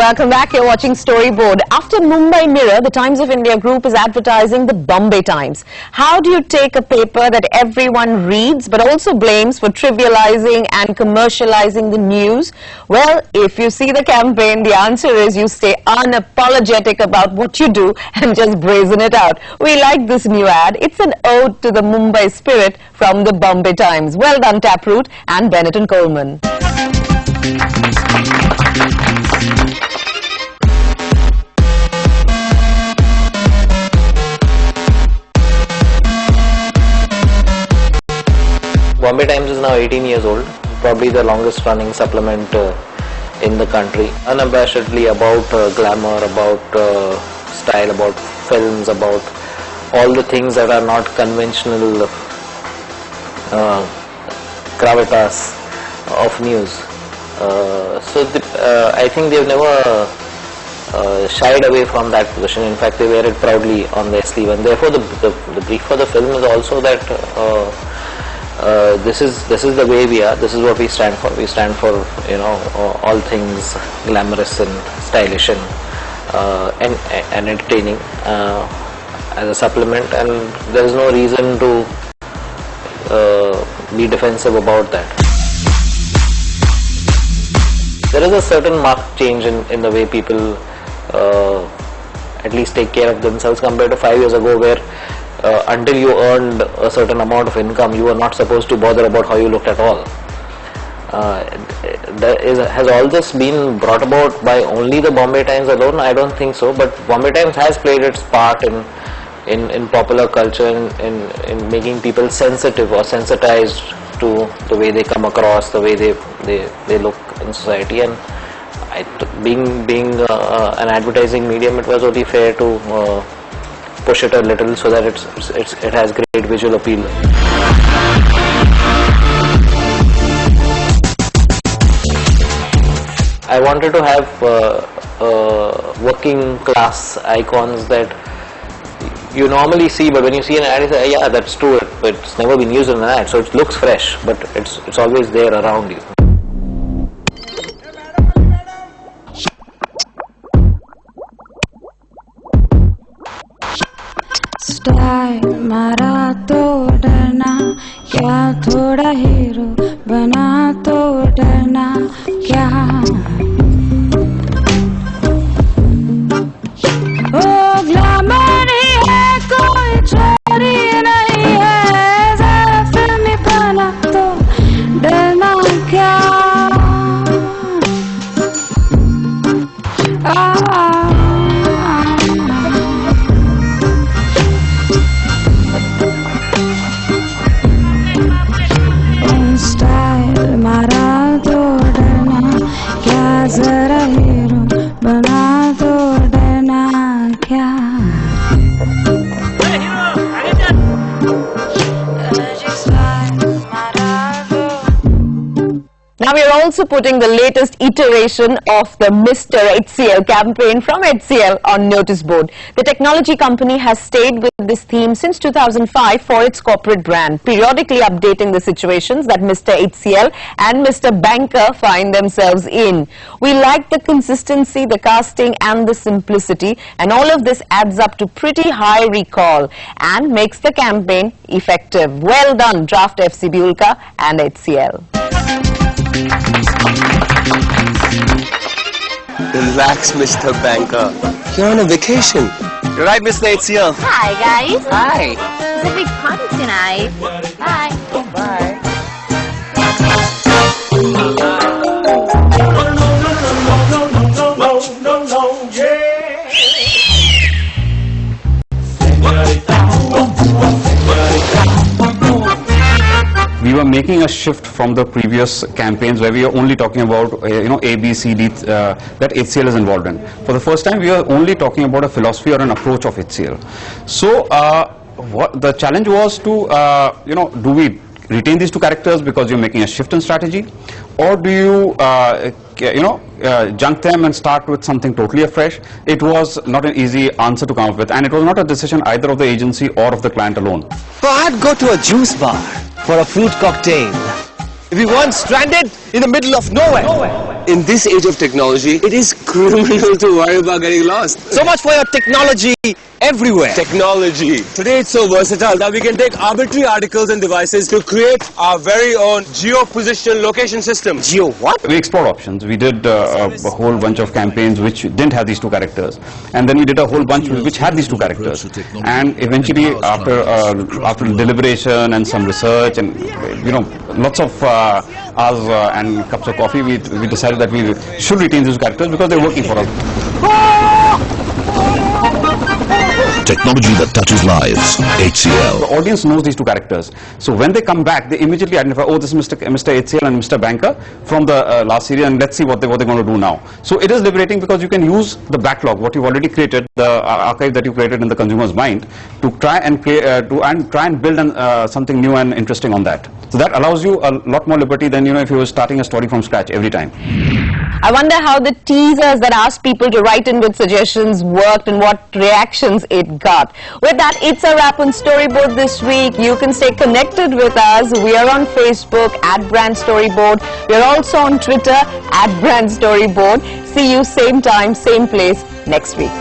welcome back. You're watching Storyboard. After Mumbai Mirror, the Times of India group is advertising the Bombay Times. How do you take a paper that everyone reads but also blames for trivializing and commercializing the news? Well, if you see the campaign, the answer is you stay unapologetic about what you do and just brazen it out. We like this new ad. It's an ode to the Mumbai spirit from the Bombay Times. Well done, Taproot and Bennett and Coleman. Bombay Times is now 18 years old, probably the longest running supplement in the country. Unabashedly about glamour, about style, about films, about all the things that are not conventional gravitas of news. I think they've never shied away from that position. In fact, they wear it proudly on their sleeve, and therefore the brief for the film is also that this is the way we are. This is what we stand for. We stand for, you know, all things glamorous and stylish and entertaining as a supplement, and there is no reason to be defensive about that. There is a certain marked change in the way people at least take care of themselves compared to 5 years ago, where until you earned a certain amount of income, you were not supposed to bother about how you looked at all. Has all this been brought about by only the Bombay Times alone? I don't think so, but Bombay Times has played its part in popular culture, in making people sensitive or sensitized to the way they come across, the way they look in society. And being an advertising medium, it was only fair to push it a little so that it has great visual appeal. I wanted to have working class icons that you normally see, but when you see an ad, you say, yeah, that's true, but it's never been used in an ad, so it looks fresh, but it's always there around you. Style मारा तो डरना क्या, थोड़ा hero बना तो डरना क्या, ओ glamour ही है, कोई चोरी नहीं है, जरा फिल्मी बना तो डरना क्या। जरा हीरो बना दो डरना क्या। Now we are also putting the latest iteration of the Mr.HCL campaign from HCL on Noticeboard. The technology company has stayed with this theme since 2005 for its corporate brand, periodically updating the situations that Mr.HCL and Mr. Banker find themselves in. We like the consistency, the casting and the simplicity, and all of this adds up to pretty high recall and makes the campaign effective. Well done, Draft FC Bulka and HCL. Relax, Mr. Banker. You're on a vacation. You're right, Mr. HCL. Hi, guys. Hi. It's a big party tonight. Bye. Bye. We were making a shift from the previous campaigns where we were only talking about A, B, C, D that HCL is involved in. For the first time, we are only talking about a philosophy or an approach of HCL. So what the challenge was to do we retain these two characters because you're making a shift in strategy, or do you junk them and start with something totally afresh? It was not an easy answer to come up with, and it was not a decision either of the agency or of the client alone. But I'd go to a juice bar for a fruit cocktail if we weren't stranded in the middle of nowhere. In this age of technology, it is criminal to worry about getting lost. So much for your technology everywhere. Technology. Today it's so versatile that we can take arbitrary articles and devices to create our very own geo-position location system. Geo what? We explored options. We did a whole bunch of campaigns which didn't have these two characters, and then we did a whole bunch which had these two characters. And eventually, after deliberation and some research and lots of hours and cups of coffee, we decided that we should retain these characters because they're working for us. Technology that touches lives. HCL. The audience knows these two characters. So when they come back, they immediately identify, oh, this is Mr. HCL and Mr. Banker from the last series, and let's see what they're going to do now. So it is liberating because you can use the backlog, what you've already created, the archive that you created in the consumer's mind, to try and build something new and interesting on that. So that allows you a lot more liberty than if you were starting a story from scratch every time. I wonder how the teasers that asked people to write in with suggestions worked and what reactions it got. With that, it's a wrap on Storyboard this week. You can stay connected with us. We are on Facebook @BrandStoryboard. We are also on Twitter @BrandStoryboard. See you same time, same place next week.